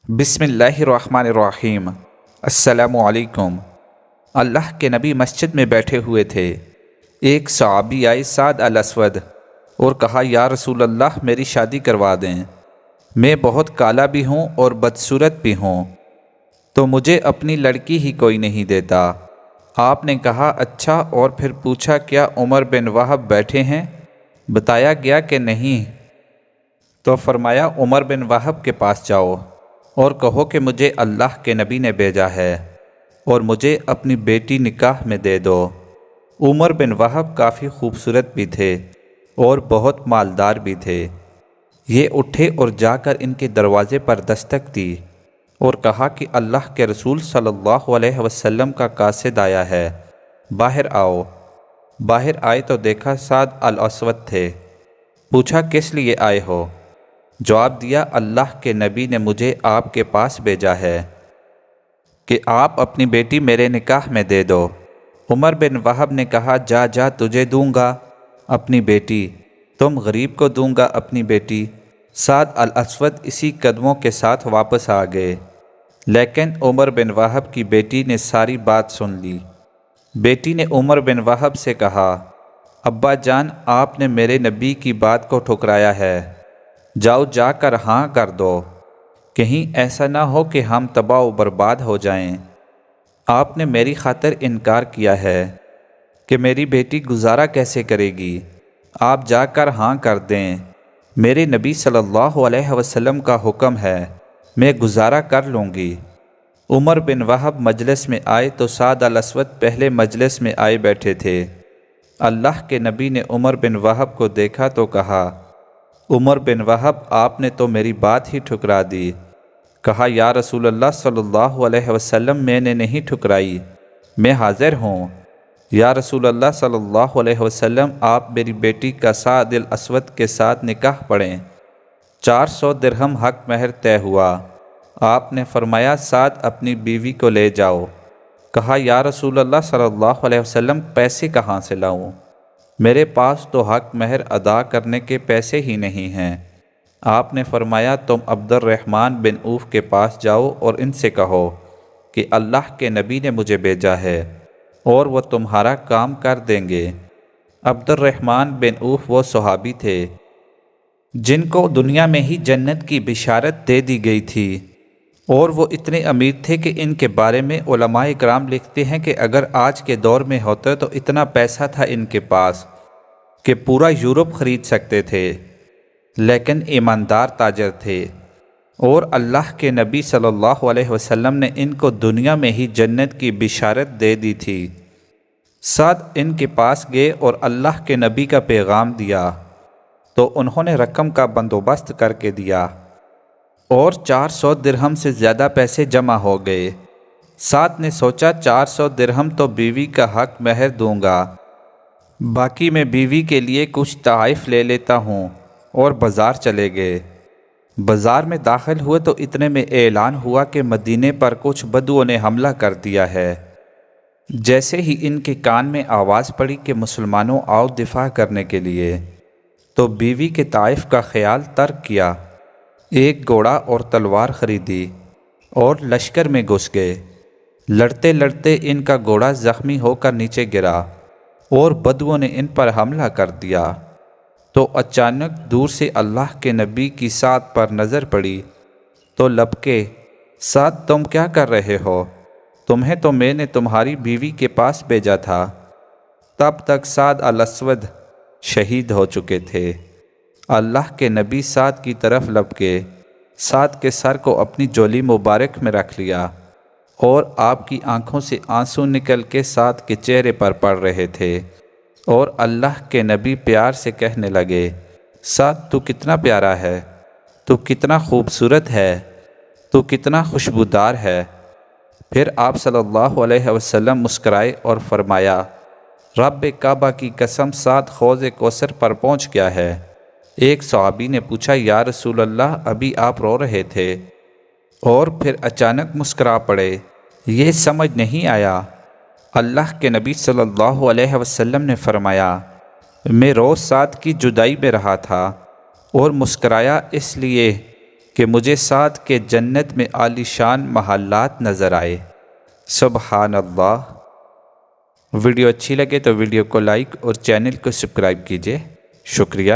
بسم اللہ الرحمن الرحیم۔ السلام علیکم۔ اللہ کے نبی مسجد میں بیٹھے ہوئے تھے۔ ایک صحابی آئے سعد الاسود اور کہا یا رسول اللہ میری شادی کروا دیں، میں بہت کالا بھی ہوں اور بدصورت بھی ہوں، تو مجھے اپنی لڑکی ہی کوئی نہیں دیتا۔ آپ نے کہا اچھا، اور پھر پوچھا کیا عمر بن وہب بیٹھے ہیں؟ بتایا گیا کہ نہیں، تو فرمایا عمر بن وہب کے پاس جاؤ اور کہو کہ مجھے اللہ کے نبی نے بھیجا ہے اور مجھے اپنی بیٹی نکاح میں دے دو۔ عمر بن وہب کافی خوبصورت بھی تھے اور بہت مالدار بھی تھے۔ یہ اٹھے اور جا کر ان کے دروازے پر دستک دی اور کہا کہ اللہ کے رسول صلی اللہ علیہ وسلم کا قاصد آیا ہے، باہر آؤ۔ باہر آئے تو دیکھا سعد الاسود تھے۔ پوچھا کس لیے آئے ہو؟ جواب دیا اللہ کے نبی نے مجھے آپ کے پاس بھیجا ہے کہ آپ اپنی بیٹی میرے نکاح میں دے دو۔ عمر بن وہب نے کہا جا جا، تجھے دوں گا اپنی بیٹی، تم غریب کو دوں گا اپنی بیٹی۔ سعد الاسود اسی قدموں کے ساتھ واپس آ گئے، لیکن عمر بن وہب کی بیٹی نے ساری بات سن لی۔ بیٹی نے عمر بن وہب سے کہا ابا جان، آپ نے میرے نبی کی بات کو ٹھکرایا ہے، جاؤ جا کر ہاں کر دو، کہیں ایسا نہ ہو کہ ہم تباہ و برباد ہو جائیں۔ آپ نے میری خاطر انکار کیا ہے کہ میری بیٹی گزارا کیسے کرے گی، آپ جا کر ہاں کر دیں، میرے نبی صلی اللہ علیہ وسلم کا حکم ہے، میں گزارا کر لوں گی۔ عمر بن وہب مجلس میں آئے تو سعد الاسود پہلے مجلس میں آئے بیٹھے تھے۔ اللہ کے نبی نے عمر بن وہب کو دیکھا تو کہا عمر بن وہب، آپ نے تو میری بات ہی ٹھکرا دی۔ کہا یا رسول اللہ صلی اللہ علیہ وسلم، میں نے نہیں ٹھکرائی، میں حاضر ہوں۔ یا رسول اللہ صلی اللہ علیہ وسلم، آپ میری بیٹی کا سعد الاسود کے ساتھ نکاح پڑھیں۔ 400 درہم حق مہر طے ہوا۔ آپ نے فرمایا سعد اپنی بیوی کو لے جاؤ۔ کہا یا رسول اللہ صلی اللہ علیہ وسلم، پیسے کہاں سے لاؤں؟ میرے پاس تو حق مہر ادا کرنے کے پیسے ہی نہیں ہیں۔ آپ نے فرمایا تم عبد الرحمن بن عوف کے پاس جاؤ اور ان سے کہو کہ اللہ کے نبی نے مجھے بھیجا ہے اور وہ تمہارا کام کر دیں گے۔ عبد الرحمن بن عوف وہ صحابی تھے جن کو دنیا میں ہی جنت کی بشارت دے دی گئی تھی، اور وہ اتنے امیر تھے کہ ان کے بارے میں علماء کرام لکھتے ہیں کہ اگر آج کے دور میں ہوتے تو اتنا پیسہ تھا ان کے پاس کہ پورا یورپ خرید سکتے تھے، لیکن ایماندار تاجر تھے، اور اللہ کے نبی صلی اللہ علیہ وسلم نے ان کو دنیا میں ہی جنت کی بشارت دے دی تھی۔ سعد ان کے پاس گئے اور اللہ کے نبی کا پیغام دیا تو انہوں نے رقم کا بندوبست کر کے دیا اور 400 درہم سے زیادہ پیسے جمع ہو گئے۔ سعد نے سوچا 400 درہم تو بیوی کا حق مہر دوں گا، باقی میں بیوی کے لیے کچھ تحائف لے لیتا ہوں، اور بازار چلے گئے۔ بازار میں داخل ہوئے تو اتنے میں اعلان ہوا کہ مدینے پر کچھ بدوؤں نے حملہ کر دیا ہے۔ جیسے ہی ان کے کان میں آواز پڑی کہ مسلمانوں آؤ دفاع کرنے کے لیے، تو بیوی کے تحائف کا خیال ترک کیا، ایک گھوڑا اور تلوار خریدی اور لشکر میں گھس گئے۔ لڑتے لڑتے ان کا گھوڑا زخمی ہو کر نیچے گرا اور بدوؤں نے ان پر حملہ کر دیا۔ تو اچانک دور سے اللہ کے نبی کی سعد پر نظر پڑی تو لبکے سعد تم کیا کر رہے ہو؟ تمہیں تو میں نے تمہاری بیوی کے پاس بھیجا تھا۔ تب تک سعد الاسود شہید ہو چکے تھے۔ اللہ کے نبی سعد کی طرف لبکے سعد کے سر کو اپنی جولی مبارک میں رکھ لیا اور آپ کی آنکھوں سے آنسو نکل کے سعد کے چہرے پر پڑ رہے تھے، اور اللہ کے نبی پیار سے کہنے لگے سعد تو کتنا پیارا ہے، تو کتنا خوبصورت ہے، تو کتنا خوشبودار ہے۔ پھر آپ صلی اللہ علیہ وسلم مسکرائے اور فرمایا رب کعبہ کی قسم سعد حوض کوثر پر پہنچ گیا ہے۔ ایک صحابی نے پوچھا یا رسول اللہ، ابھی آپ رو رہے تھے اور پھر اچانک مسکرا پڑے، یہ سمجھ نہیں آیا۔ اللہ کے نبی صلی اللہ علیہ وسلم نے فرمایا میں روز سعد کی جدائی میں رہا تھا اور مسکرایا اس لیے کہ مجھے سعد کے جنت میں عالی شان محلات نظر آئے۔ سبحان اللہ۔ ویڈیو اچھی لگے تو ویڈیو کو لائک اور چینل کو سبسکرائب کیجیے۔ شکریہ۔